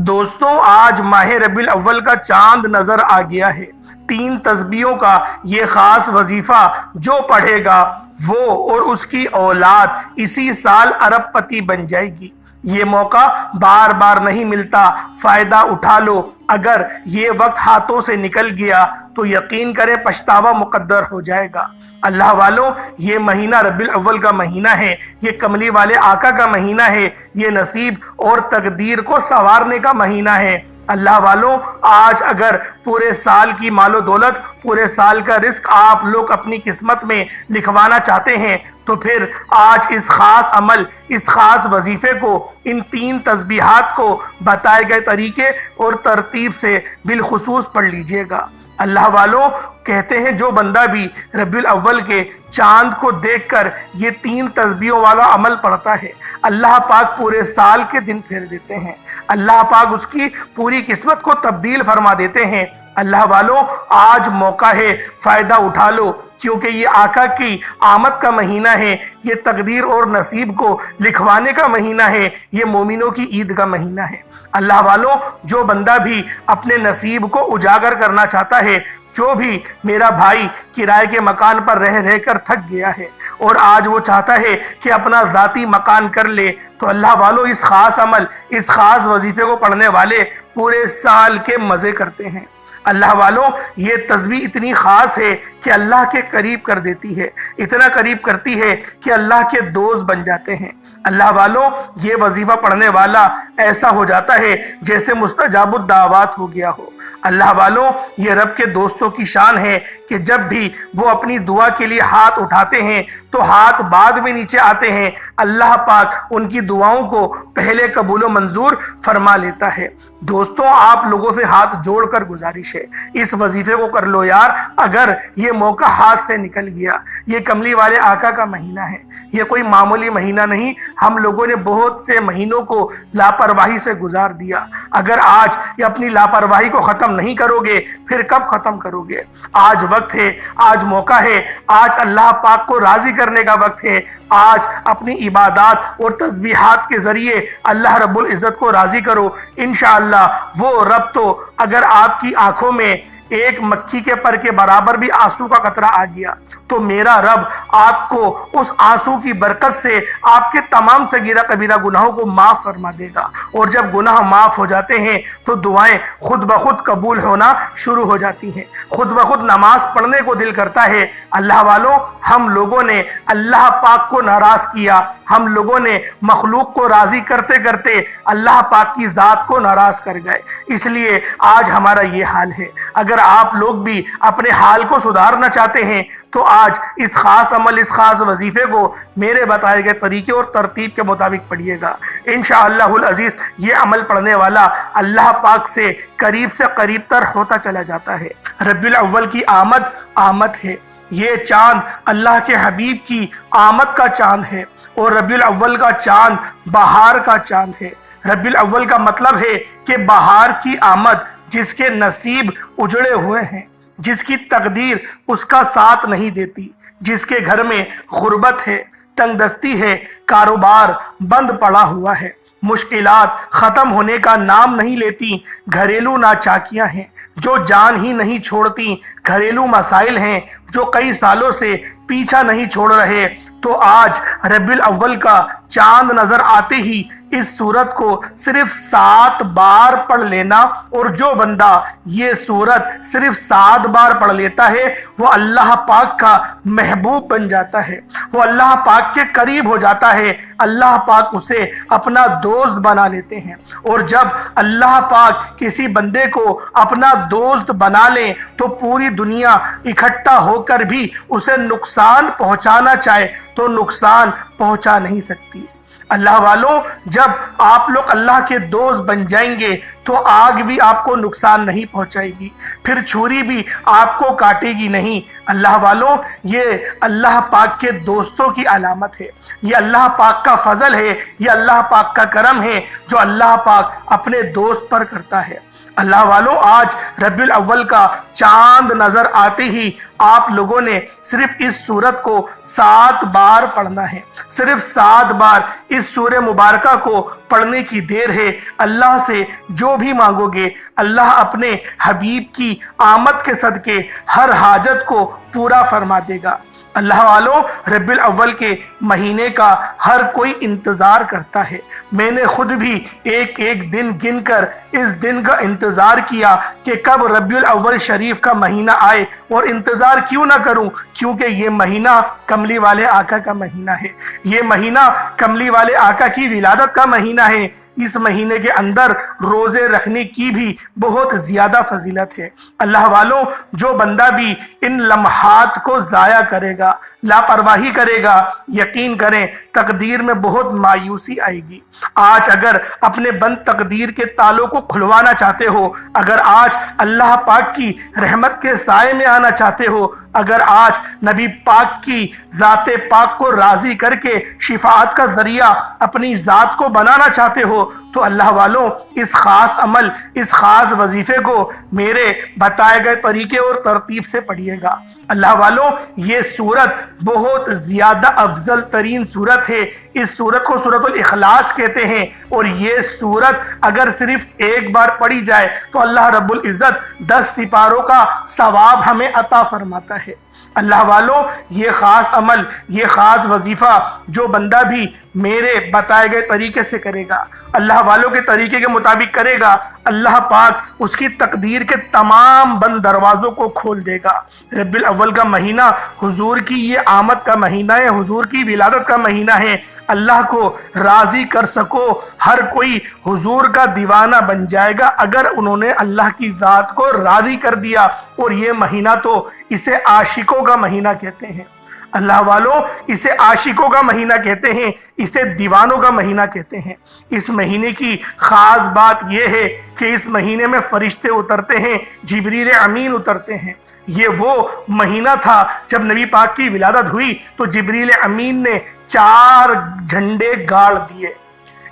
دوستوں آج ماہ ربیع الاول کا چاند نظر آ گیا ہے۔ 3 تسبیحوں کا یہ خاص وظیفہ جو پڑھے گا وہ اور اس کی اولاد اسی سال ارب پتی بن جائے گی۔ یہ موقع بار بار نہیں ملتا، فائدہ اٹھا لو۔ اگر یہ وقت ہاتھوں سے نکل گیا تو یقین کریں پچھتاوا مقدر ہو جائے گا۔ اللہ والوں، یہ مہینہ ربیع الاول کا مہینہ ہے، یہ کملی والے آقا کا مہینہ ہے، یہ نصیب اور تقدیر کو سنوارنے کا مہینہ ہے۔ اللہ والوں، آج اگر پورے سال کی مال و دولت، پورے سال کا رزق آپ لوگ اپنی قسمت میں لکھوانا چاہتے ہیں تو پھر آج اس خاص عمل، اس خاص وظیفے کو، ان 3 تسبیحات کو بتائے گئے طریقے اور ترتیب سے بالخصوص پڑھ لیجئے گا۔ اللہ والوں، کہتے ہیں جو بندہ بھی ربیع الاول کے چاند کو دیکھ کر یہ 3 تسبیحوں والا عمل پڑھتا ہے، اللہ پاک پورے سال کے دن پھیر دیتے ہیں، اللہ پاک اس کی پوری قسمت کو تبدیل فرما دیتے ہیں۔ اللہ والوں، آج موقع ہے، فائدہ اٹھا لو، کیونکہ یہ آقا کی آمد کا مہینہ ہے، یہ تقدیر اور نصیب کو لکھوانے کا مہینہ ہے، یہ مومنوں کی عید کا مہینہ ہے۔ اللہ والوں، جو بندہ بھی اپنے نصیب کو اجاگر کرنا چاہتا ہے، جو بھی میرا بھائی کرائے کے مکان پر رہ کر تھک گیا ہے اور آج وہ چاہتا ہے کہ اپنا ذاتی مکان کر لے، تو اللہ والوں، اس خاص عمل، اس خاص وظیفے کو پڑھنے والے پورے سال کے مزے کرتے ہیں۔ اللہ والوں، یہ تسبیح اتنی خاص ہے کہ اللہ کے قریب کر دیتی ہے، اتنا قریب کرتی ہے کہ اللہ کے دوست بن جاتے ہیں۔ اللہ والوں، یہ وظیفہ پڑھنے والا ایسا ہو جاتا ہے جیسے مستجاب الدعوات ہو گیا ہو۔ اللہ والوں، یہ رب کے دوستوں کی شان ہے کہ جب بھی وہ اپنی دعا کے لیے ہاتھ اٹھاتے ہیں تو ہاتھ بعد میں نیچے آتے ہیں، اللہ پاک ان کی دعاؤں کو پہلے قبول و منظور فرما لیتا ہے۔ دوستوں، آپ لوگوں سے ہاتھ جوڑ کر گزارش ہے، اس وظیفے کو کر لو یار۔ اگر یہ موقع ہاتھ سے نکل گیا، یہ کملی والے آقا کا مہینہ ہے، یہ کوئی معمولی مہینہ نہیں۔ ہم لوگوں نے بہت سے مہینوں کو لاپرواہی سے گزار دیا۔ اگر آج یہ اپنی لاپرواہی کو ختم نہیں کرو گے پھر کب ختم کرو گے؟ آج وقت ہے، آج موقع ہے، آج اللہ پاک کو راضی کرنے کا وقت ہے۔ آج اپنی عبادات اور تسبیحات کے ذریعے اللہ رب العزت کو راضی کرو۔ انشاءاللہ وہ رب تو اگر آپ کی آنکھوں میں ایک مکھی کے پر کے برابر بھی آنسو کا قطرہ آ گیا تو میرا رب آپ کو اس آنسو کی برکت سے آپ کے تمام صغیرہ کبیرہ گناہوں کو معاف فرما دے گا۔ اور جب گناہ معاف ہو جاتے ہیں تو دعائیں خود بخود قبول ہونا شروع ہو جاتی ہیں، خود بخود نماز پڑھنے کو دل کرتا ہے۔ اللہ والوں، ہم لوگوں نے اللہ پاک کو ناراض کیا، ہم لوگوں نے مخلوق کو راضی کرتے کرتے اللہ پاک کی ذات کو ناراض کر گئے، اس لیے آج ہمارا یہ حال ہے۔ اگر آپ لوگ بھی اپنے حال کو سدھارنا چاہتے ہیں تو آج اس خاص عمل، اس خاص وظیفے کو میرے بتائے گئے طریقے اور ترتیب کے مطابق پڑھیے گا۔ انشاءاللہ العزیز یہ عمل پڑھنے والا اللہ پاک سے قریب تر ہوتا چلا جاتا ہے۔ ربیع الاول کی آمد ہے، یہ چاند اللہ کے حبیب کی آمد کا چاند ہے، اور ربیع الاول کا چاند بہار کا چاند ہے۔ ربیع الاول کا مطلب ہے کہ بہار کی آمد، جس کے نصیب اجڑے ہوئے ہیں، جس کی تقدیر اس کا ساتھ نہیں دیتی، جس کے گھر میں غربت ہے، تنگ دستی ہے، کاروبار بند پڑا ہوا ہے، مشکلات ختم ہونے کا نام نہیں لیتی، گھریلو ناچاکیاں ہیں جو جان ہی نہیں چھوڑتی، گھریلو مسائل ہیں جو کئی سالوں سے پیچھا نہیں چھوڑ رہے، تو آج ربیع الاول کا چاند نظر آتے ہی اس سورت کو صرف 7 بار پڑھ لینا، اور جو بندہ یہ سورت صرف 7 بار پڑھ لیتا ہے وہ اللہ پاک کا محبوب بن جاتا ہے، وہ اللہ پاک کے قریب ہو جاتا ہے، اللہ پاک اسے اپنا دوست بنا لیتے ہیں۔ اور جب اللہ پاک کسی بندے کو اپنا دوست بنا لیں تو پوری دنیا اکٹھا ہو کر بھی اسے نقصان پہنچانا چاہے تو نقصان پہنچا نہیں سکتی۔ اللہ والوں، جب آپ لوگ اللہ کے دوست بن جائیں گے تو آگ بھی آپ کو نقصان نہیں پہنچائے گی، پھر چھری بھی آپ کو کاٹے گی نہیں۔ اللہ والوں، یہ اللہ پاک کے دوستوں کی علامت ہے، یہ اللہ پاک کا فضل ہے، یہ اللہ پاک کا کرم ہے جو اللہ پاک اپنے دوست پر کرتا ہے۔ اللہ والوں، آج ربیع الاول کا چاند نظر آتے ہی آپ لوگوں نے صرف اس سورت کو 7 بار پڑھنا ہے، صرف 7 بار اس سورہ مبارکہ کو پڑھنے کی دیر ہے۔ اللہ سے جو بھی مانگو گے اللہ اپنے حبیب کی آمد کے صدقے ہر حاجت کو پورا فرما دے گا۔ اللہ والوں، ربیع الاول کے مہینے کا ہر کوئی انتظار کرتا ہے۔ میں نے خود بھی ایک ایک دن گن کر اس دن کا انتظار کیا کہ کب ربیع الاول شریف کا مہینہ آئے، اور انتظار کیوں نہ کروں، کیونکہ یہ مہینہ کملی والے آقا کا مہینہ ہے، یہ مہینہ کملی والے آقا کی ولادت کا مہینہ ہے۔ اس مہینے کے اندر روزے رکھنے کی بھی بہت زیادہ فضیلت ہے۔ اللہ والوں، جو بندہ بھی ان لمحات کو ضائع کرے گا، لاپرواہی کرے گا، یقین کریں تقدیر میں بہت مایوسی آئے گی۔ آج اگر اپنے بند تقدیر کے تالوں کو کھلوانا چاہتے ہو، اگر آج اللہ پاک کی رحمت کے سائے میں آنا چاہتے ہو، اگر آج نبی پاک کی ذات پاک کو راضی کر کے شفاعت کا ذریعہ اپنی ذات کو بنانا چاہتے ہو، تو اللہ والوں اس خاص عمل، اس خاص وظیفے کو میرے بتائے گئے طریقے اور ترتیب سے پڑھیے گا۔ اللہ والوں، یہ سورت بہت زیادہ افضل ترین سورت ہے۔ اس سورت کو سورۃ الاخلاص کہتے ہیں، اور یہ سورت اگر صرف ایک بار پڑھی جائے تو اللہ رب العزت 10 سپاروں کا ثواب ہمیں عطا فرماتا ہے۔ اللہ والوں، یہ خاص عمل، یہ خاص وظیفہ جو بندہ بھی میرے بتائے گئے طریقے سے کرے گا، اللہ والوں کے طریقے کے مطابق کرے گا، اللہ پاک اس کی تقدیر کے تمام بند دروازوں کو کھول دے گا۔ ربیع الاول کا مہینہ حضور کی یہ آمد کا مہینہ ہے، حضور کی ولادت کا مہینہ ہے۔ اللہ کو راضی کر سکو، ہر کوئی حضور کا دیوانہ بن جائے گا اگر انہوں نے اللہ کی ذات کو راضی کر دیا، اور یہ مہینہ تو اسے عاشقوں کا مہینہ کہتے ہیں۔ اللہ والوں، اسے عاشقوں کا مہینہ کہتے ہیں، اسے دیوانوں کا مہینہ کہتے ہیں۔ اس مہینے کی خاص بات یہ ہے کہ اس مہینے میں فرشتے اترتے ہیں، جبریل امین اترتے ہیں۔ یہ وہ مہینہ تھا جب نبی پاک کی ولادت ہوئی تو جبریل امین نے 4 جھنڈے گاڑ دیے۔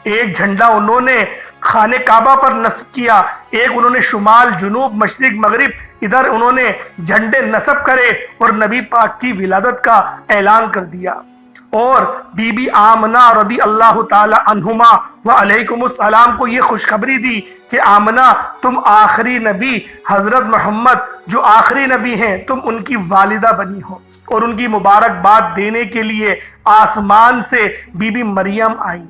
ایک جھنڈا انہوں نے خانہ کعبہ پر نصب کیا، ایک انہوں نے شمال، جنوب، مشرق، مغرب ادھر انہوں نے جھنڈے نصب کرے اور نبی پاک کی ولادت کا اعلان کر دیا۔ اور بی بی آمنہ رضی اللہ تعالی عنہما و علیکم السلام کو یہ خوشخبری دی کہ آمنہ، تم آخری نبی حضرت محمد جو آخری نبی ہیں، تم ان کی والدہ بنی ہو۔ اور ان کی مبارکباد دینے کے لیے آسمان سے بی بی مریم آئیں،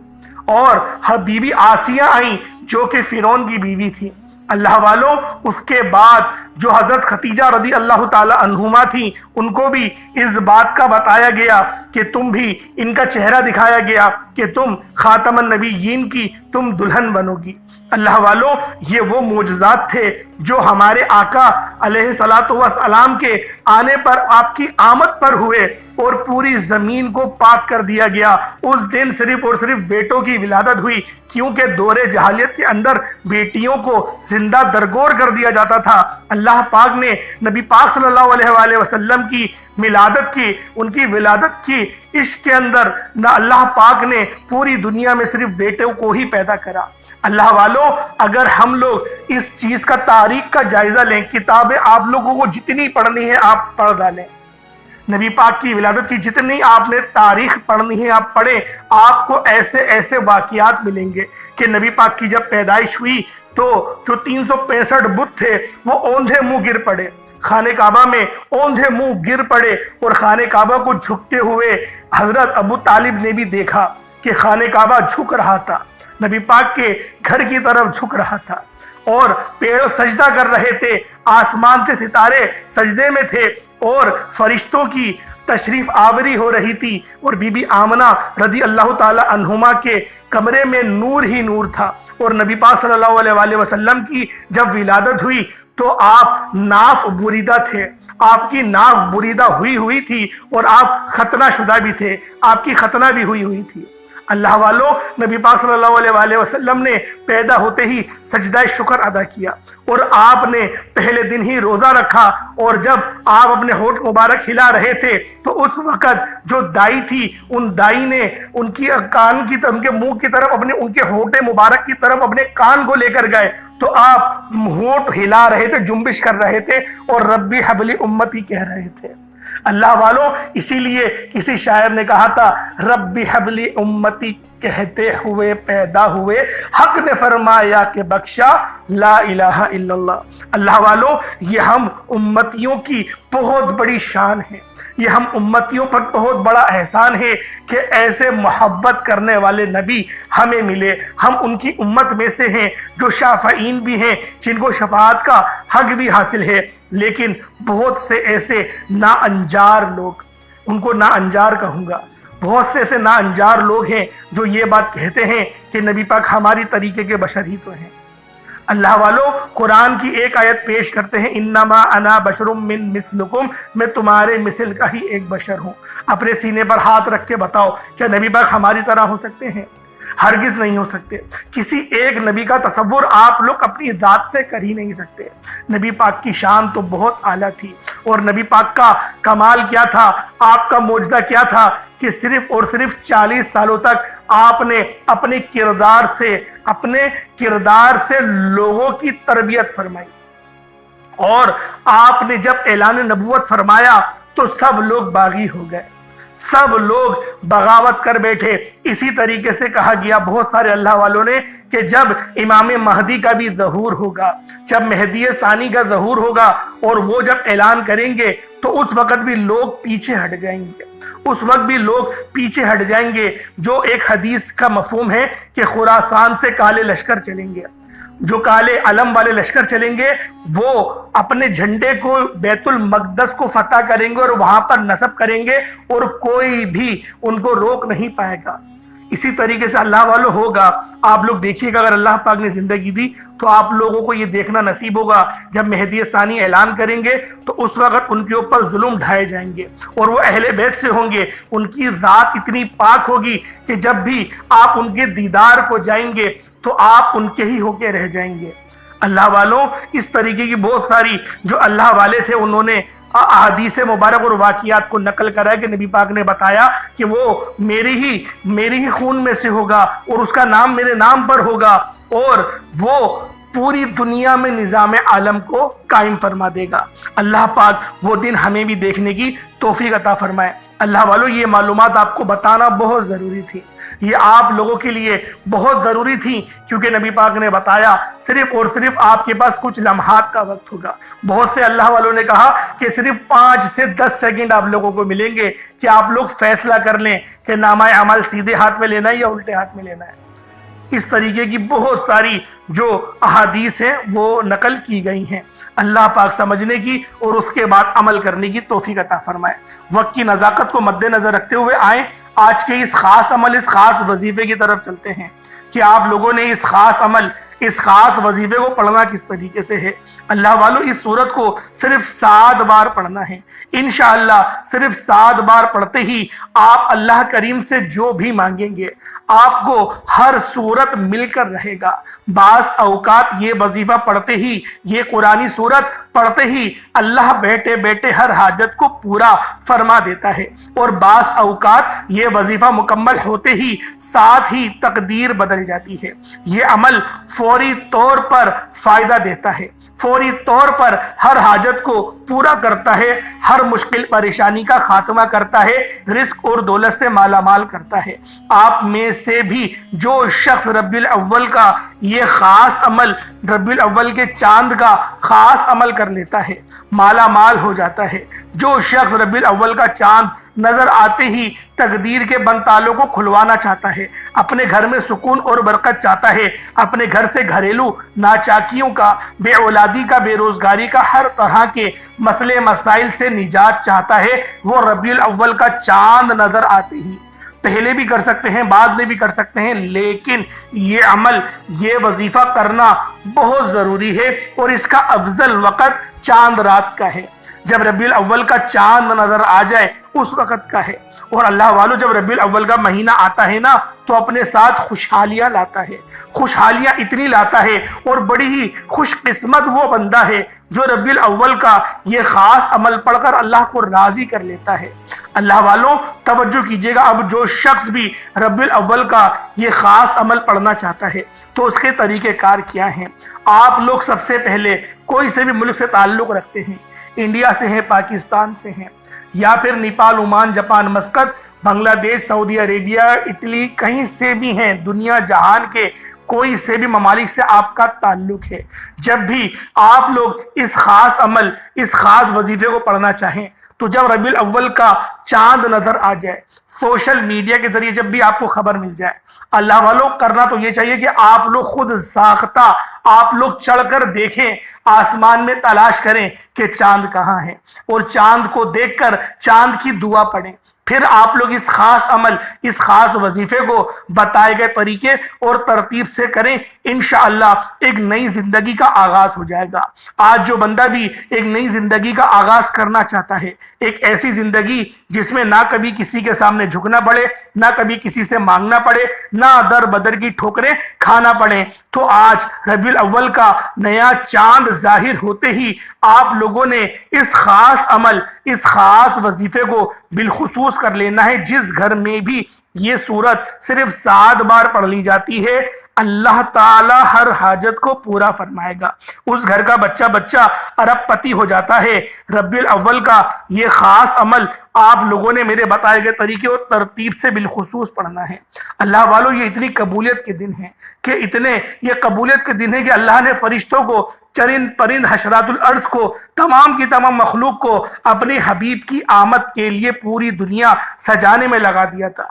اور بی بی آسیہ آئیں جو کہ فرعون کی بیوی تھی۔ اللہ والوں، اس کے بعد جو حضرت خدیجہ رضی اللہ تعالی عنہما تھیں، ان کو بھی اس بات کا بتایا گیا کہ تم بھی، ان کا چہرہ دکھایا گیا کہ تم خاتم النبیین کی تم دلہن بنو گی۔ اللہ والوں، یہ وہ معجزات تھے جو ہمارے آقا علیہ الصلوۃ والسلام کے آنے پر، آپ کی آمد پر ہوئے، اور پوری زمین کو پاک کر دیا گیا۔ اس دن صرف اور صرف بیٹوں کی ولادت ہوئی، کیونکہ دور جاہلیت کے اندر بیٹیوں کو زندہ درگور کر دیا جاتا تھا۔ اللہ پاک نے نبی پاک صلی اللہ علیہ وآلہ وسلم کی ملادت کی، ان کی ولادت کی عشق کے اندر نہ اللہ پاک نے پوری دنیا میں صرف بیٹوں کو ہی پیدا کرا۔ اللہ والوں، اگر ہم لوگ اس چیز کا تاریخ کا جائزہ لیں، کتابیں آپ لوگوں کو جتنی پڑھنی ہے آپ پڑھ ڈالیں، نبی پاک کی ولادت کی جتنی آپ نے تاریخ پڑھنی ہے آپ پڑھیں، آپ کو ایسے ایسے واقعات ملیں گے کہ نبی پاک کی جب پیدائش ہوئی تو جو 365 بت تھے وہ اوندھے منہ گر پڑے، خانہ کعبہ میں اوندھے منہ گر پڑے، اور خانہ کعبہ کو جھکتے ہوئے حضرت ابو طالب نے بھی دیکھا کہ خانہ کعبہ جھک رہا تھا، نبی پاک کے گھر کی طرف جھک رہا تھا، اور پیڑ سجدہ کر رہے تھے، آسمان سے ستارے سجدے میں تھے، اور فرشتوں کی تشریف آوری ہو رہی تھی، اور بی بی آمنہ رضی اللہ تعالی عنہما کے کمرے میں نور ہی نور تھا۔ اور نبی پاک صلی اللہ علیہ وآلہ وسلم کی جب ولادت ہوئی تو آپ ناف بریدہ تھے، آپ کی ناف بریدہ ہوئی تھی، اور آپ ختنہ شدہ بھی تھے، آپ کی ختنہ بھی ہوئی تھی۔ اللہ والوں، نبی پاک صلی اللہ علیہ وسلم نے پیدا ہوتے ہی سجدہ شکر ادا کیا اور آپ نے پہلے دن ہی روزہ رکھا، اور جب آپ اپنے ہونٹ مبارک ہلا رہے تھے تو اس وقت جو دائی تھی ان دائی نے ان کی کان کی ان کے منہ کی طرف ان کے ہونٹ مبارک کی طرف اپنے کان کو لے کر گئے تو آپ ہونٹ ہلا رہے تھے، جنبش کر رہے تھے اور ربی حبلی امتی کہہ رہے تھے۔ اللہ والوں، اسی لیے کسی شاعر نے کہا تھا ربی حبلی امتی کہتے ہوئے پیدا ہوئے، حق نے فرمایا کہ بخشا لا الہ الا اللہ۔ اللہ والوں، یہ ہم امتیوں کی بہت بڑی شان ہے، یہ ہم امتیوں پر بہت بڑا احسان ہے کہ ایسے محبت کرنے والے نبی ہمیں ملے۔ ہم ان کی امت میں سے ہیں جو شافعین بھی ہیں، جن کو شفاعت کا حق بھی حاصل ہے، لیکن بہت سے ایسے نا انجار لوگ، ان کو نا انجار کہوں گا، بہت سے ایسے نا انجار لوگ ہیں جو یہ بات کہتے ہیں کہ نبی پاک ہماری طریقے کے بشر ہی تو ہیں۔ اللہ والو، قرآن کی ایک آیت پیش کرتے ہیں، انما انا بشر من مثلکم، میں تمہارے مثل کا ہی ایک بشر ہوں۔ اپنے سینے پر ہاتھ رکھ کے بتاؤ کیا نبی پاک ہماری طرح ہو سکتے ہیں؟ ہرگز نہیں ہو سکتے۔ کسی ایک نبی کا تصور آپ لوگ اپنی ذات سے کر ہی نہیں سکتے۔ نبی پاک کی شان تو بہت اعلیٰ تھی، اور نبی پاک کا کمال کیا تھا، آپ کا معجزہ کیا تھا کہ صرف اور صرف 40 سالوں تک آپ نے اپنے کردار سے لوگوں کی تربیت فرمائی، اور آپ نے جب اعلان نبوت فرمایا تو سب لوگ باغی ہو گئے، سب لوگ بغاوت کر بیٹھے۔ اسی طریقے سے کہا گیا بہت سارے اللہ والوں نے کہ جب امام مہدی کا بھی ظہور ہوگا، جب مہدی ثانی کا ظہور ہوگا اور وہ جب اعلان کریں گے تو اس وقت بھی لوگ پیچھے ہٹ جائیں گے، اس وقت بھی لوگ پیچھے ہٹ جائیں گے۔ جو ایک حدیث کا مفہوم ہے کہ خراسان سے کالے لشکر چلیں گے، جو کالے علم والے لشکر چلیں گے وہ اپنے جھنڈے کو بیت المقدس کو فتح کریں گے اور وہاں پر نصب کریں گے، اور کوئی بھی ان کو روک نہیں پائے گا۔ اسی طریقے سے اللہ والوں ہوگا، آپ لوگ دیکھیے گا اگر اللہ پاک نے زندگی دی تو آپ لوگوں کو یہ دیکھنا نصیب ہوگا جب مہدی ثانی اعلان کریں گے تو اس وقت ان کے اوپر ظلم ڈھائے جائیں گے، اور وہ اہل بیت سے ہوں گے، ان کی ذات اتنی پاک ہوگی کہ جب بھی آپ ان کے دیدار کو جائیں گے تو آپ ان کے ہی ہو کے رہ جائیں گے۔ اللہ والوں، اس طریقے کی بہت ساری جو اللہ والے تھے انہوں نے احادیث مبارک اور واقعات کو نقل کرا ہے کہ نبی پاک نے بتایا کہ وہ میری ہی خون میں سے ہوگا اور اس کا نام میرے نام پر ہوگا، اور وہ پوری دنیا میں نظام عالم کو قائم فرما دے گا۔ اللہ پاک وہ دن ہمیں بھی دیکھنے کی توفیق عطا فرمائے۔ اللہ والوں، یہ معلومات آپ کو بتانا بہت ضروری تھی، یہ آپ لوگوں کے لیے بہت ضروری تھی، کیونکہ نبی پاک نے بتایا صرف اور صرف آپ کے پاس کچھ لمحات کا وقت ہوگا۔ بہت سے اللہ والوں نے کہا کہ صرف 5 سے 10 سیکنڈ آپ لوگوں کو ملیں گے کہ آپ لوگ فیصلہ کر لیں کہ نامہ عمل سیدھے ہاتھ میں لینا ہے یا الٹے ہاتھ میں لینا ہے۔ اس طریقے کی بہت ساری جو احادیث ہیں وہ نقل کی گئی ہیں۔ اللہ پاک سمجھنے کی اور اس کے بعد عمل کرنے کی توفیق عطا فرمائے۔ وقت کی نزاکت کو مد نظر رکھتے ہوئے آئیں آج کے اس خاص عمل، اس خاص وظیفے کی طرف چلتے ہیں کہ آپ لوگوں نے اس خاص عمل، اس خاص وظیفے کو پڑھنا کس طریقے سے ہے۔ اللہ والوں، اس سورت کو صرف 7 بار پڑھنا ہے انشاءاللہ۔ صرف 7 بار پڑھتے ہی آپ اللہ کریم سے جو بھی مانگیں گے آپ کو ہر صورت مل کر رہے گا۔ بعض اوقات یہ وظیفہ پڑھتے ہی، یہ قرآنی صورت پڑھتے ہی اللہ بیٹے بیٹے ہر حاجت کو پورا فرما دیتا ہے، اور بعض اوقات یہ وظیفہ مکمل ہوتے ہی ساتھ ہی تقدیر بدل جاتی ہے۔ یہ عمل فوری طور پر فائدہ دیتا ہے، فوری طور پر ہر حاجت کو پورا کرتا ہے، ہر مشکل پریشانی کا خاتمہ کرتا ہے، رزق اور دولت سے مالا مال کرتا ہے۔ آپ میں سے بھی جو شخص ربیع الاول کا یہ خاص عمل، ربیع الاول کے چاند کا خاص عمل کر لیتا ہے، مالا مال ہو جاتا ہے۔ جو شخص ربیع الاول کا چاند نظر آتے ہی تقدیر کے بند تالوں کو کھلوانا چاہتا ہے، اپنے گھر میں سکون اور برکت چاہتا ہے، اپنے گھر سے گھریلو ناچاکیوں کا، بے اولادی کا، بے روزگاری کا، ہر طرح کے مسئلے مسائل سے نجات چاہتا ہے، وہ ربیع الاول کا چاند نظر آتے ہی، پہلے بھی کر سکتے ہیں بعد میں بھی کر سکتے ہیں، لیکن یہ عمل، یہ وظیفہ کرنا بہت ضروری ہے، اور اس کا افضل وقت چاند رات کا ہے۔ جب ربیع الاول کا چاند نظر آ جائے اس وقت کا ہے۔ اور اللہ والو جب ربیع الاول کا مہینہ آتا ہے نا تو اپنے ساتھ خوشحالیاں لاتا ہے، خوشحالیاں اتنی لاتا ہے، اور بڑی ہی خوش قسمت وہ بندہ ہے جو ربیع الاول کا یہ خاص عمل پڑھ کر اللہ کو راضی کر لیتا ہے۔ اللہ والوں توجہ کیجئے گا، اب جو شخص بھی ربیع الاول کا یہ خاص عمل پڑھنا چاہتا ہے تو اس کے طریقہ کار کیا ہیں؟ آپ لوگ سب سے پہلے کوئی سے بھی ملک سے تعلق رکھتے ہیں، انڈیا سے ہیں، پاکستان سے ہیں، یا پھر نیپال، عمان، جاپان، مسقط، بنگلہ دیش، سعودی عربیہ، اٹلی، کہیں سے بھی ہیں، دنیا جہان کے کوئی سے بھی ممالک سے آپ کا تعلق ہے، جب بھی آپ لوگ اس خاص عمل، اس خاص وظیفے کو پڑھنا چاہیں تو جب ربیع الاول کا چاند نظر آ جائے، سوشل میڈیا کے ذریعے جب بھی آپ کو خبر مل جائے، اللہ والوں کرنا تو یہ چاہیے کہ آپ لوگ خود ساختہ آپ لوگ چڑھ کر دیکھیں، آسمان میں تلاش کریں کہ چاند کہاں ہے، اور چاند کو دیکھ کر چاند کی دعا پڑھیں، پھر آپ لوگ اس خاص عمل، اس خاص وظیفے کو بتائے گئے طریقے اور ترتیب سے کریں، انشاءاللہ ایک نئی زندگی کا آغاز ہو جائے گا۔ آج جو بندہ بھی ایک نئی زندگی کا آغاز کرنا چاہتا ہے، ایک ایسی زندگی جس میں نہ کبھی کسی کے سامنے جھکنا پڑے، نہ کبھی کسی سے مانگنا پڑے، نہ در بدر کی ٹھوکریں کھانا پڑے، تو آج ربیع الاول کا نیا چاند ظاہر ہوتے ہی آپ لوگوں نے اس خاص عمل، اس خاص وظیفے کو بالخصوص کر لینا ہے۔ جس گھر میں بھی یہ سورت صرف 7 بار پڑھ لی جاتی ہے، اللہ تعالی ہر حاجت کو پورا فرمائے گا، اس گھر کا بچہ ارب پتی ہو جاتا ہے۔ ربیع الاول کا یہ خاص عمل آپ لوگوں نے میرے بتائے گئے طریقے اور ترتیب سے بالخصوص پڑھنا ہے۔ اللہ والوں یہ اتنی قبولیت کے دن ہیں کہ یہ قبولیت کے دن ہے کہ اللہ نے فرشتوں کو، چرند پرند، حشرات الارض کو، تمام کی تمام مخلوق کو اپنے حبیب کی آمد کے لیے پوری دنیا سجانے میں لگا دیا تھا۔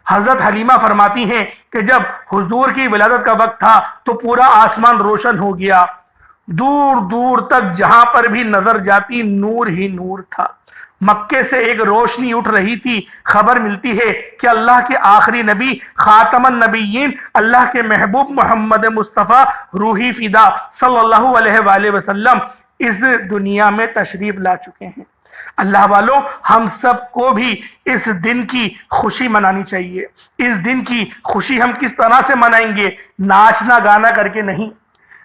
حضرت حلیمہ فرماتی ہیں کہ جب حضور کی ولادت کا وقت تھا تو پورا آسمان روشن ہو گیا، دور دور تک جہاں پر بھی نظر جاتی نور ہی نور تھا، مکے سے ایک روشنی اٹھ رہی تھی۔ خبر ملتی ہے کہ اللہ کے آخری نبی، خاتم النبیین، اللہ کے محبوب محمد مصطفیٰ روحی فدا صلی اللہ علیہ وآلہ وسلم اس دنیا میں تشریف لا چکے ہیں۔ اللہ والوں ہم سب کو بھی اس دن کی خوشی منانی چاہیے۔ اس دن کی خوشی ہم کس طرح سے منائیں گے؟ ناچنا گانا کر کے نہیں،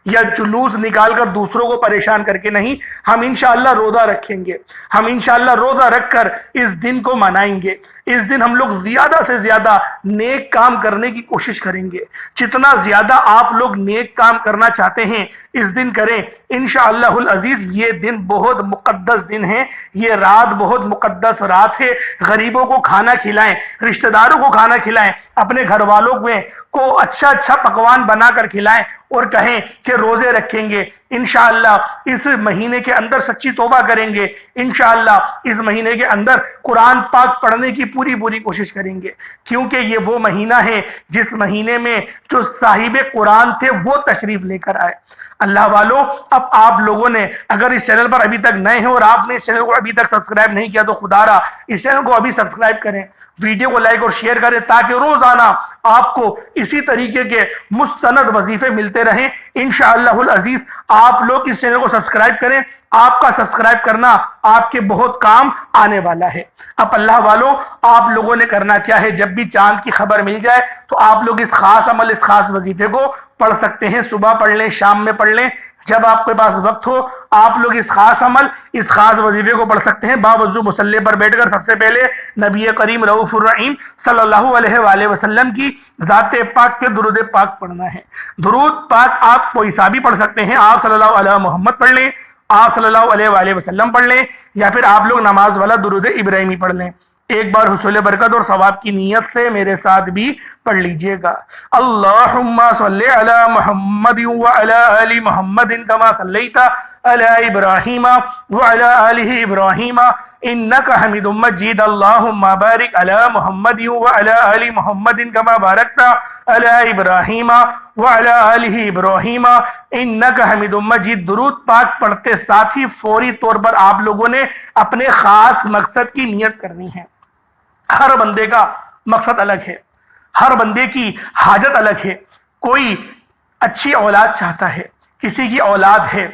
یا جلوس نکال کر دوسروں کو پریشان کر کے نہیں، ہم انشاءاللہ روزہ رکھیں گے، ہم انشاءاللہ روزہ رکھ کر اس دن کو منائیں گے۔ اس دن ہم لوگ زیادہ سے زیادہ نیک کام کرنے کی کوشش کریں گے، جتنا زیادہ آپ لوگ نیک کام کرنا چاہتے ہیں اس دن کریں انشاءاللہ العزیز۔ یہ دن بہت مقدس دن ہے، یہ رات بہت مقدس رات ہے۔ غریبوں کو کھانا کھلائیں، رشتہ داروں کو کھانا کھلائیں، اپنے گھر والوں کو اچھا پکوان بنا کر کھلائیں، اور کہیں کہ روزے رکھیں گے۔ انشاءاللہ اس مہینے کے اندر سچی توبہ کریں گے، انشاءاللہ اس مہینے کے اندر قرآن پاک پڑھنے کی پوری کوشش کریں گے، کیونکہ یہ وہ مہینہ ہے جس مہینے میں جو صاحب قرآن تھے وہ تشریف لے کر آئے۔ اللہ والوں اب آپ لوگوں نے اگر اس چینل پر ابھی تک نئے ہیں اور آپ نے اس چینل کو ابھی تک سبسکرائب نہیں کیا تو خدا را اس چینل کو ابھی سبسکرائب کریں، ویڈیو کو لائک اور شیئر کریں، تاکہ روزانہ آپ کو اسی طریقے کے مستند وظیفے ملتے رہیں انشاءاللہ العزیز۔ آپ لوگ اس چینل کو سبسکرائب کریں، آپ کا سبسکرائب کرنا آپ کے بہت کام آنے والا ہے۔ اب اللہ والوں آپ لوگوں نے کرنا کیا ہے؟ جب بھی چاند کی خبر مل جائے تو آپ لوگ اس خاص عمل، اس خاص وظیفے کو پڑھ سکتے ہیں، صبح پڑھ لیں، شام میں پڑھ لیں، جب آپ کے پاس وقت ہو آپ لوگ اس خاص عمل، اس خاص وظیفے کو پڑھ سکتے ہیں۔ باوضو مصلی پر بیٹھ کر سب سے پہلے نبی کریم رؤوف الرحیم صلی اللہ علیہ وآلہ وسلم کی ذات پاک کے درود پاک پڑھنا ہے۔ درود پاک آپ کوئی سا بھی پڑھ سکتے ہیں، آپ صلی اللہ علیہ محمد پڑھ لیں، آپ صلی اللہ علیہ وآلہ وسلم پڑھ لیں، یا پھر آپ لوگ نماز والا درود ابراہیمی پڑھ لیں۔ ایک بار حصول برکت اور ثواب کی نیت سے میرے ساتھ بھی پڑھ لیجئے گا۔ اللہم صلی علی محمد وعلی آل محمد کما صلیت علی ابراہیم وعلی آل ابراہیم انک حمید مجید۔ اللہم بارک علی محمد وعلی آل محمد کما بارکت علی ابراہیم وعلی آل ابراہیم انک حمید مجید۔ درود پاک پڑھتے ساتھ ہی فوری طور پر آپ لوگوں نے اپنے خاص مقصد کی نیت کرنی ہے۔ ہر بندے کا مقصد الگ ہے، ہر بندے کی حاجت الگ ہے۔ کوئی اچھی اولاد چاہتا ہے، کسی کی اولاد ہے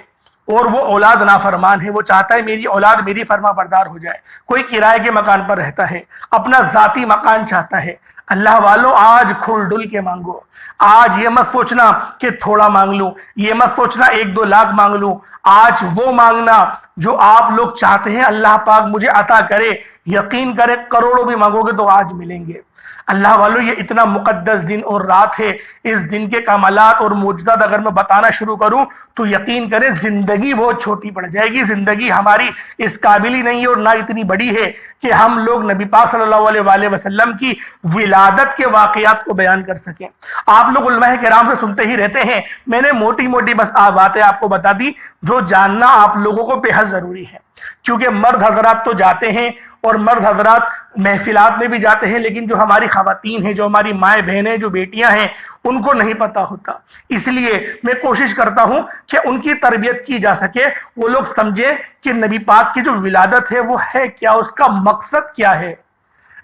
اور وہ اولاد نافرمان ہے، وہ چاہتا ہے میری اولاد میری فرما بردار ہو جائے، کوئی کرائے کے مکان پر رہتا ہے، اپنا ذاتی مکان چاہتا ہے۔ اللہ والوں آج کھل ڈل کے مانگو، آج یہ مت سوچنا کہ تھوڑا مانگ لوں، یہ مت سوچنا 1-2 لاکھ مانگ لوں، آج وہ مانگنا جو آپ لوگ چاہتے ہیں اللہ پاک مجھے عطا کرے، یقین کرے کروڑوں بھی مانگو گے تو آج ملیں گے۔ اللہ والوں یہ اتنا مقدس دن اور رات ہے، اس دن کے کمالات اور معجزات اگر میں بتانا شروع کروں تو یقین کریں زندگی بہت چھوٹی پڑ جائے گی، زندگی ہماری اس قابل ہی نہیں ہے اور نہ اتنی بڑی ہے کہ ہم لوگ نبی پاک صلی اللہ علیہ وآلہ وسلم کی ولادت کے واقعات کو بیان کر سکیں۔ آپ لوگ علماء کرام سے سنتے ہی رہتے ہیں، میں نے موٹی موٹی بس باتیں آپ کو بتا دی جو جاننا آپ لوگوں کو بے حد ضروری ہے، کیونکہ مرد حضرات تو جاتے ہیں اور مرد حضرات محفلات میں بھی جاتے ہیں، لیکن جو ہماری خواتین ہیں، جو ہماری مائیں بہنیں، جو بیٹیاں ہیں، ان کو نہیں پتا ہوتا۔ اس لیے میں کوشش کرتا ہوں کہ ان کی تربیت کی جا سکے، وہ لوگ سمجھیں کہ نبی پاک کی جو ولادت ہے وہ ہے کیا، اس کا مقصد کیا ہے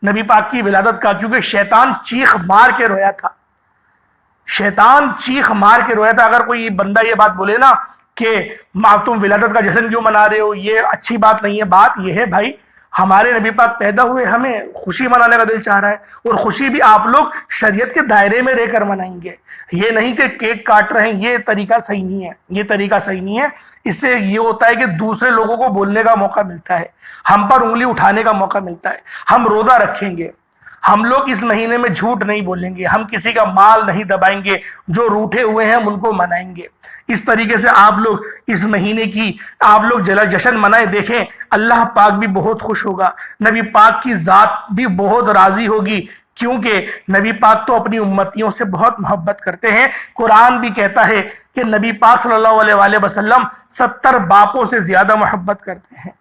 نبی پاک کی ولادت کا، کیونکہ شیطان چیخ مار کے رویا تھا، شیطان چیخ مار کے رویا تھا۔ اگر کوئی بندہ یہ بات بولے نا کہ تم ولادت کا جشن کیوں منا رہے ہو، یہ اچھی بات نہیں ہے، بات یہ ہے بھائی ہمارے نبی پاک پیدا ہوئے، ہمیں خوشی منانے کا دل چاہ رہا ہے، اور خوشی بھی آپ لوگ شریعت کے دائرے میں رہ کر منائیں گے، یہ نہیں کہ کیک کاٹ رہے ہیں، یہ طریقہ صحیح نہیں ہے، یہ طریقہ صحیح نہیں ہے۔ اس سے یہ ہوتا ہے کہ دوسرے لوگوں کو بولنے کا موقع ملتا ہے، ہم پر انگلی اٹھانے کا موقع ملتا ہے۔ ہم روزہ رکھیں گے، ہم لوگ اس مہینے میں جھوٹ نہیں بولیں گے، ہم کسی کا مال نہیں دبائیں گے، جو روٹھے ہوئے ہیں ہم ان کو منائیں گے۔ اس طریقے سے آپ لوگ اس مہینے کی آپ لوگ جشن منائیں، دیکھیں اللہ پاک بھی بہت خوش ہوگا، نبی پاک کی ذات بھی بہت راضی ہوگی، کیونکہ نبی پاک تو اپنی امتیوں سے بہت محبت کرتے ہیں۔ قرآن بھی کہتا ہے کہ نبی پاک صلی اللہ علیہ وآلہ وسلم 70 باپوں سے زیادہ محبت کرتے ہیں۔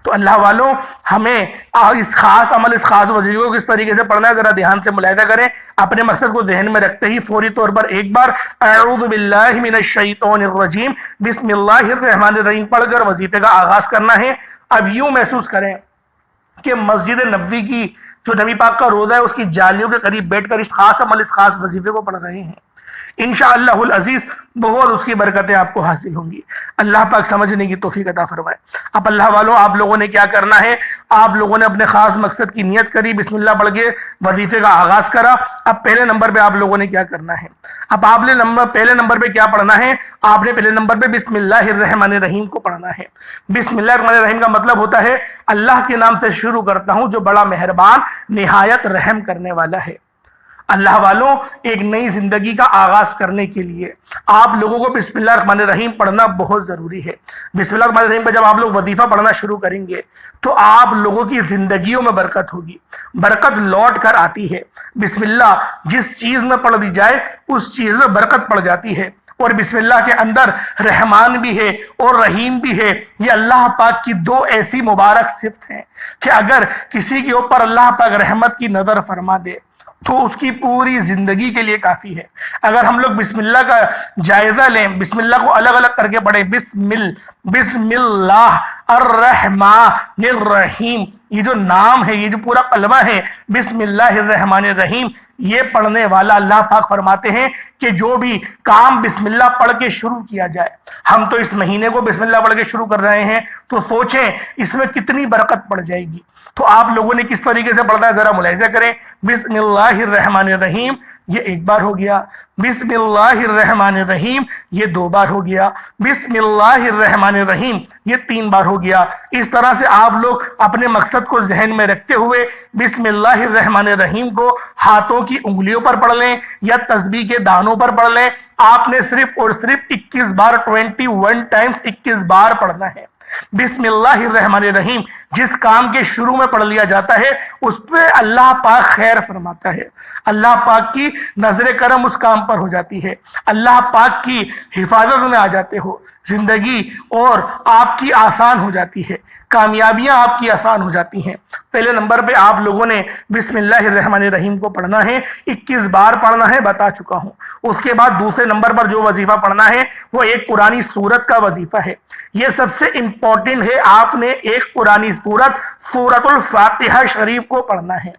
تو اللہ والوں ہمیں اس خاص عمل، اس خاص وظیفے کو کس طریقے سے پڑھنا ہے ذرا دھیان سے ملاحظہ کریں، اپنے مقصد کو ذہن میں رکھتے ہی فوری طور پر ایک بار اعوذ باللہ من الشیطان الرجیم بسم اللہ الرحمن الرحیم پڑھ کر وظیفے کا آغاز کرنا ہے۔ اب یوں محسوس کریں کہ مسجد نبوی کی جو نبی پاک کا روضہ ہے اس کی جالیوں کے قریب بیٹھ کر اس خاص عمل، اس خاص وظیفے کو پڑھ رہے ہیں، انشاءاللہ العزیز بہت اس کی برکتیں آپ کو حاصل ہوں گی۔ اللہ پاک سمجھنے کی توفیق عطا فرمائے۔ اب اللہ والوں آپ لوگوں نے کیا کرنا ہے، آپ لوگوں نے اپنے خاص مقصد کی نیت کری، بسم اللہ پڑھ کے وظیفے کا آغاز کرا۔ اب پہلے نمبر پہ آپ لوگوں نے کیا کرنا ہے، اب آپ نے پہلے نمبر پہ کیا پڑھنا ہے، آپ نے پہلے نمبر پہ بسم اللہ الرحمن الرحیم کو پڑھنا ہے۔ بسم اللہ الرحمن الرحیم کا مطلب ہوتا ہے اللہ کے نام سے شروع کرتا ہوں جو بڑا مہربان نہایت رحم کرنے والا ہے۔ اللہ والوں ایک نئی زندگی کا آغاز کرنے کے لیے آپ لوگوں کو بسم اللہ الرحمن الرحیم پڑھنا بہت ضروری ہے۔ بسم اللہ الرحمن الرحیم پہ جب آپ لوگ وظیفہ پڑھنا شروع کریں گے تو آپ لوگوں کی زندگیوں میں برکت ہوگی، برکت لوٹ کر آتی ہے۔ بسم اللہ جس چیز میں پڑھ دی جائے اس چیز میں برکت پڑ جاتی ہے، اور بسم اللہ کے اندر رحمان بھی ہے اور رحیم بھی ہے۔ یہ اللہ پاک کی 2 ایسی مبارک صفت ہیں کہ اگر کسی کے اوپر اللہ پاک رحمت کی نظر فرما دے تو اس کی پوری زندگی کے لیے کافی ہے۔ اگر ہم لوگ بسم اللہ کا جائزہ لیں، بسم اللہ کو الگ الگ کر کے پڑھیں، بسم اللہ الرحمن الرحیم، یہ جو نام ہے، یہ جو پورا کلمہ ہے بسم اللہ الرحمن الرحیم، یہ پڑھنے والا اللہ پاک فرماتے ہیں کہ جو بھی کام بسم اللہ پڑھ کے شروع کیا جائے، ہم تو اس مہینے کو بسم اللہ پڑھ کے شروع کر رہے ہیں تو سوچیں اس میں کتنی برکت پڑ جائے گی۔ تو آپ لوگوں نے کس طریقے سے پڑھنا ہے ذرا ملاحظہ کریں۔ بسم اللہ الرحمن الرحیم یہ 1 بار ہو گیا، بسم اللہ الرحمن الرحیم یہ 2 بار ہو گیا، بسم اللہ الرحمن الرحیم یہ 3 بار ہو گیا۔ اس طرح سے آپ لوگ اپنے مقصد کو ذہن میں رکھتے ہوئے بسم اللہ الرحمن الرحیم کو ہاتھوں کی انگلیوں پر پڑھ لیں یا تسبیح کے دانوں پر پڑھ لیں۔ آپ نے صرف اور صرف 21 بار 21 ٹائمز 21 بار پڑھنا ہے۔ بسم اللہ الرحمن الرحیم جس کام کے شروع میں پڑھ لیا جاتا ہے اس پہ اللہ پاک خیر فرماتا ہے، اللہ پاک کی نظر کرم اس کام پر ہو جاتی ہے، اللہ پاک کی حفاظت میں آ جاتے ہو، زندگی اور آپ کی آسان ہو جاتی ہے، کامیابیاں آپ کی آسان ہو جاتی ہیں۔ پہلے نمبر پہ آپ لوگوں نے بسم اللہ الرحمن الرحیم کو پڑھنا ہے، 21 بار پڑھنا ہے، بتا چکا ہوں۔ اس کے بعد دوسرے نمبر پر جو وظیفہ پڑھنا ہے وہ ایک قرآنی سورت کا وظیفہ ہے۔ یہ سب سے امپورٹنٹ ہے، آپ نے ایک قرآنی سورت سورۃ الفاتحہ شریف کو پڑھنا ہے۔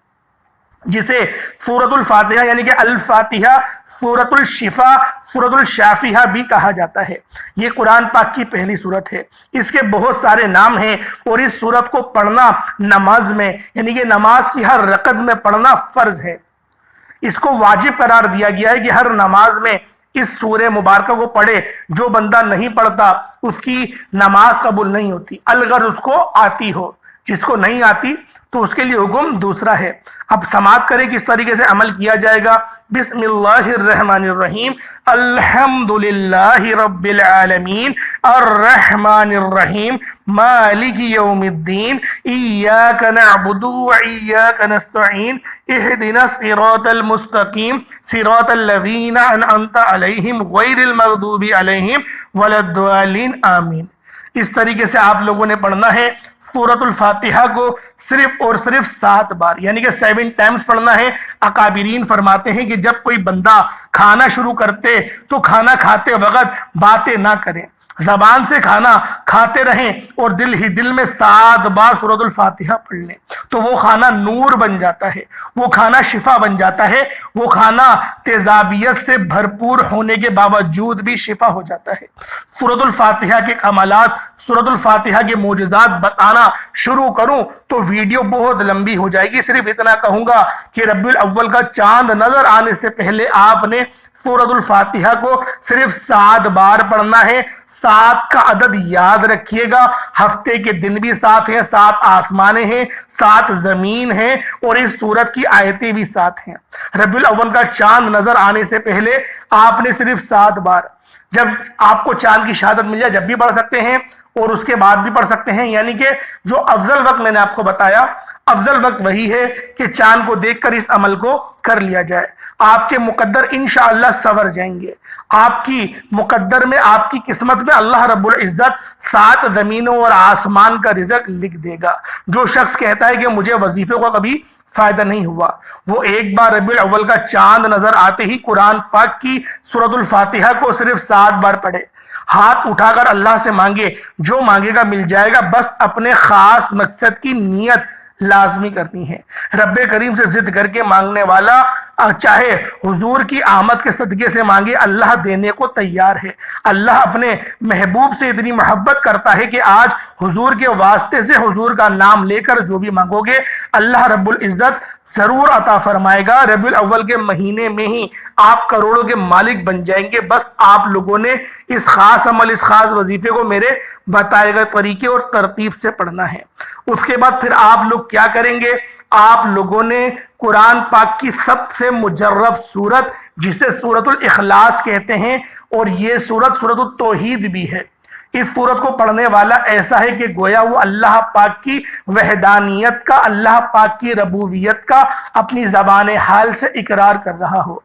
جسے سورۃ الفاتحہ یعنی کہ الفاتحہ، سورۃ الشفا، سورۃ الشافیہ بھی کہا جاتا ہے۔ یہ قرآن پاک کی پہلی سورت ہے۔ اس کے بہت سارے نام ہیں اور اس سورت کو پڑھنا نماز میں یعنی کہ نماز کی ہر رکعت میں پڑھنا فرض ہے۔ اس کو واجب قرار دیا گیا ہے کہ ہر نماز میں اس سورہ مبارکہ کو پڑھے۔ جو بندہ نہیں پڑھتا اس کی نماز قبول نہیں ہوتی، الغرض اس کو آتی ہو۔ جس کو نہیں آتی تو اس کے لیے حکم دوسرا ہے۔ اب سماعت کریں کس طریقے سے عمل کیا جائے گا۔ بسم اللہ الرحمن الرحیم، الحمدللہ رب العالمین، الرحمن الرحیم، مالک یوم الدین، ایاک نعبد و ایاک نستعین، اہدنا الصراط المستقیم، صراط الذین انعمت علیہم غیر المغضوب علیہم ولا الضالین، آمین۔ اس طریقے سے آپ لوگوں نے پڑھنا ہے۔ سورۃ الفاتحہ کو صرف اور صرف 7 بار یعنی کہ 7 ٹائمز پڑھنا ہے۔ اکابرین فرماتے ہیں کہ جب کوئی بندہ کھانا شروع کرتے تو کھانا کھاتے وقت باتیں نہ کریں، زبان سے کھانا کھاتے رہیں اور دل ہی دل میں 7 بار سورۃ الفاتحہ پڑھ لیں تو وہ کھانا نور بن جاتا ہے، وہ کھانا شفا بن جاتا ہے، وہ کھانا تیزابیت سے بھرپور ہونے کے باوجود بھی شفا ہو جاتا ہے۔ سورۃ الفاتحہ کے کمالات، سورۃ الفاتحہ کے معجزات بتانا شروع کروں تو ویڈیو بہت لمبی ہو جائے گی۔ صرف اتنا کہوں گا کہ ربیع الاول کا چاند نظر آنے سے پہلے آپ نے سورۃ الفاتحہ کو صرف 7 بار پڑھنا ہے۔ 7 کا عدد یاد رکھیے گا۔ ہفتے کے دن بھی 7 ہیں، 7 آسمانیں ہیں، 7 زمین ہیں اور اس سورت کی آیتیں بھی 7 ہیں۔ ربیع الاول کا چاند نظر آنے سے پہلے آپ نے صرف 7 بار، جب آپ کو چاند کی شہادت مل جائے جب بھی پڑھ سکتے ہیں اور اس کے بعد بھی پڑھ سکتے ہیں، یعنی کہ جو افضل وقت میں نے آپ کو بتایا، افضل وقت وہی ہے کہ چاند کو دیکھ کر اس عمل کو کر لیا جائے۔ آپ کے مقدر انشاءاللہ سنور جائیں گے۔ آپ کی مقدر میں، آپ کی قسمت میں اللہ رب العزت 7 زمینوں اور آسمان کا رزق لکھ دے گا۔ جو شخص کہتا ہے کہ مجھے وظیفے کو کبھی فائدہ نہیں ہوا، وہ ایک بار ربیع الاول کا چاند نظر آتے ہی قرآن پاک کی سورۃ الفاتحہ کو صرف 7 بار پڑھے، ہاتھ اٹھا کر اللہ سے مانگے، جو مانگے گا مل جائے گا۔ بس اپنے خاص مقصد کی نیت لازمی کرنی ہے۔ رب کریم سے ضد کر کے مانگنے والا چاہے حضور کی آمد کے صدقے سے مانگے، اللہ دینے کو تیار ہے۔ اللہ اپنے محبوب سے اتنی محبت کرتا ہے کہ آج حضور کے واسطے سے حضور کا نام لے کر جو بھی مانگو گے اللہ رب العزت ضرور عطا فرمائے گا۔ ربیع الاول کے مہینے میں ہی آپ کروڑوں کے مالک بن جائیں گے۔ بس آپ لوگوں نے اس خاص عمل، اس خاص وظیفے کو میرے بتائے گئے طریقے اور ترتیب سے پڑھنا ہے۔ اس کے بعد پھر آپ لوگ کیا کریں گے؟ آپ لوگوں نے قرآن پاک کی سب سے مجرب سورت جسے سورۃ الاخلاص کہتے ہیں، اور یہ سورت سورۃ التوحید بھی ہے، اس سورت کو پڑھنے والا ایسا ہے کہ گویا وہ اللہ پاک کی وحدانیت کا، اللہ پاک کی ربوبیت کا اپنی زبان حال سے اقرار کر رہا ہو۔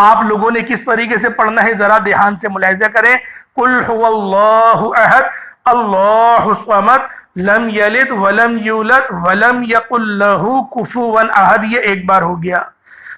آپ لوگوں نے کس طریقے سے پڑھنا ہے ذرا دھیان سے ملاحظہ کریں۔ قل هو اللہ احد اللہ الصمد لم یلد ولم یولد ولم یکن لہ کفوا احد، یہ ایک بار ہو گیا۔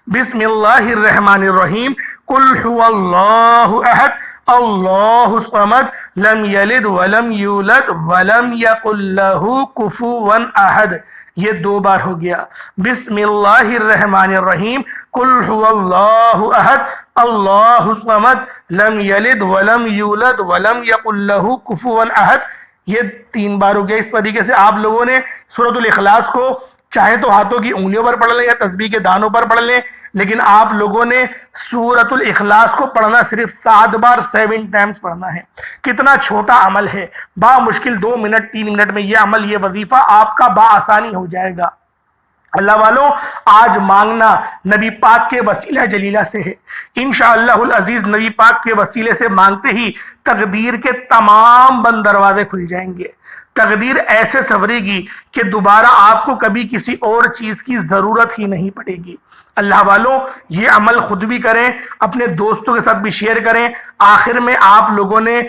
بسم اللہ الرحمن الرحیم، قل هو اللہ احد اللہ الصمد لم یلد ولم یولد ولم یکن لہ کفوا احد، یہ 2 بار ہو گیا۔ بسم اللہ الرحمن الرحیم، قل هو اللہ احد اللہ الصمد لم یلد ولم یولد ولم یکن لہ کفوا احد، یہ 3 بار ہو گیا۔ اس طریقے سے آپ لوگوں نے سورۃ الاخلاص کو چاہے تو ہاتھوں کی انگلیوں پر پڑھ لیں یا تسبیح کے دانوں پر پڑھ لیں، لیکن آپ لوگوں نے سورۃ الاخلاص کو پڑھنا صرف 7 بار 7 ٹائمز پڑھنا ہے۔ کتنا چھوٹا عمل ہے، با مشکل 2 منٹ 3 منٹ میں یہ عمل، یہ وظیفہ آپ کا بآسانی ہو جائے گا۔ اللہ والوں، آج مانگنا نبی پاک کے وسیلہ جلیلہ سے ہے۔ انشاءاللہ العزیز نبی پاک کے وسیلے سے مانگتے ہی تقدیر کے تمام بند دروازے کھل جائیں گے۔ تقدیر ایسے سنورے گی کہ دوبارہ آپ کو کبھی کسی اور چیز کی ضرورت ہی نہیں پڑے گی۔ اللہ والوں، یہ عمل خود بھی کریں، اپنے دوستوں کے ساتھ بھی شیئر کریں۔ آخر میں آپ لوگوں نے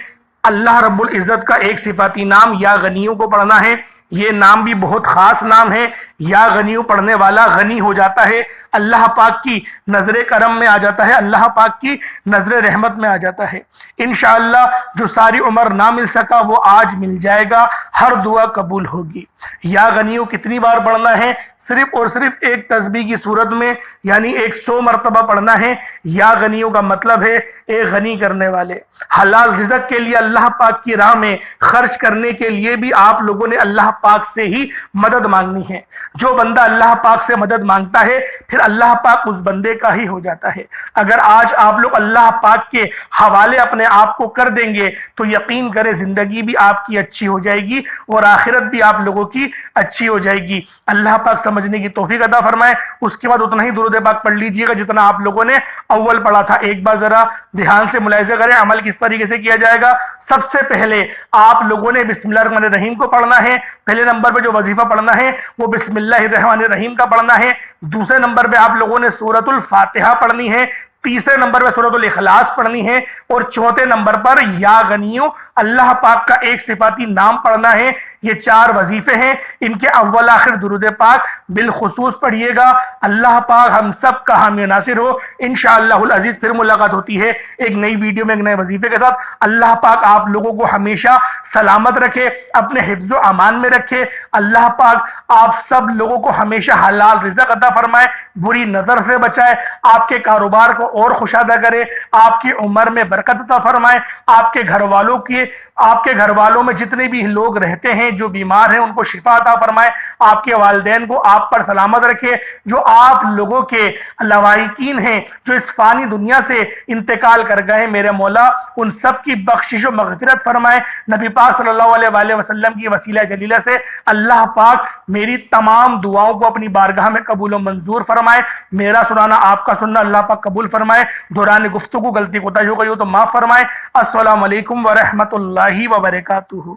اللہ رب العزت کا ایک صفاتی نام یا غنیوں کو پڑھنا ہے، یہ نام بھی بہت خاص نام ہے۔ یا غنیو پڑھنے والا غنی ہو جاتا ہے، اللہ پاک کی نظر کرم میں آ جاتا ہے، اللہ پاک کی نظر رحمت میں آ جاتا ہے۔ انشاءاللہ جو ساری عمر نہ مل سکا وہ آج مل جائے گا، ہر دعا قبول ہوگی۔ یا غنیو کتنی بار پڑھنا ہے؟ صرف اور صرف ایک تسبیح کی صورت میں، یعنی 100 مرتبہ پڑھنا ہے۔ یا غنیو کا مطلب ہے ایک غنی کرنے والے۔ حلال رزق کے لیے اللہ پاک کی راہ میں خرچ کرنے کے لیے بھی آپ لوگوں نے اللہ پاک سے ہی مدد مانگنی ہے۔ جو بندہ اللہ پاک سے مدد مانگتا ہے پھر اللہ پاک اس بندے کا ہی ہو جاتا ہے۔ اگر آج آپ لوگ اللہ پاک کے حوالے اپنے آپ کو کر دیں گے تو یقین کریں زندگی بھی آپ کی اچھی ہو جائے گی اور آخرت بھی آپ لوگوں کی اچھی ہو جائے گی۔ اللہ پاک سمجھنے کی توفیق عطا فرمائے۔ اس کے بعد اتنا ہی درود پاک پڑھ لیجئے گا جتنا آپ لوگوں نے اول پڑھا تھا۔ ایک بار ذرا دھیان سے ملاحظہ کریں عمل کس طریقے سے کیا جائے گا۔ سب سے پہلے آپ لوگوں نے بسم اللہ الرحمن الرحیم کو پڑھنا ہے۔ پہلے نمبر پہ جو وظیفہ پڑھنا ہے وہ بسم اللہ الرحمن الرحیم کا پڑھنا ہے۔ دوسرے نمبر پہ آپ لوگوں نے سورۃ الفاتحہ پڑھنی ہے۔ تیسرے نمبر پہ سورۃ الاخلاص پڑھنی ہے، اور چوتھے نمبر پر یا غنیو اللہ پاک کا ایک صفاتی نام پڑھنا ہے۔ یہ 4 وظیفے ہیں، ان کے اول آخر درود پاک بالخصوص پڑھیے گا۔ اللہ پاک ہم سب کا حامی ناصر ہو۔ انشاءاللہ العزیز پھر ملاقات ہوتی ہے ایک نئی ویڈیو میں ایک نئے وظیفے کے ساتھ۔ اللہ پاک آپ لوگوں کو ہمیشہ سلامت رکھے، اپنے حفظ و امان میں رکھے۔ اللہ پاک آپ سب لوگوں کو ہمیشہ حلال رزق عطا فرمائے، بری نظر سے بچائے، آپ کے کاروبار کو اور خوشادہ کرے، آپ کی عمر میں برکت عطا فرمائے، آپ کے گھر والوں میں جتنے بھی لوگ رہتے ہیں جو بیمار ہیں ان کو شفا عطا فرمائے، آپ کے والدین کو آپ پر سلامت رکھے، جو آپ لوگوں کے لوائقین ہیں جو اس فانی دنیا سے انتقال کر گئے میرے مولا ان سب کی بخشش و مغفرت فرمائے۔ نبی پاک صلی اللہ علیہ وآلہ وسلم کی وسیلہ جلیلہ سے اللہ پاک میری تمام دعاؤں کو اپنی بارگاہ میں قبول و منظور فرمائے۔ میرا سنانا آپ کا سننا اللہ پاک قبول فرمائے۔ دوران گفتگو غلطی کوتاہی ہو گئی ہو تو معاف فرمائے۔ السلام علیکم ورحمۃ اللہ وبرکاتہ۔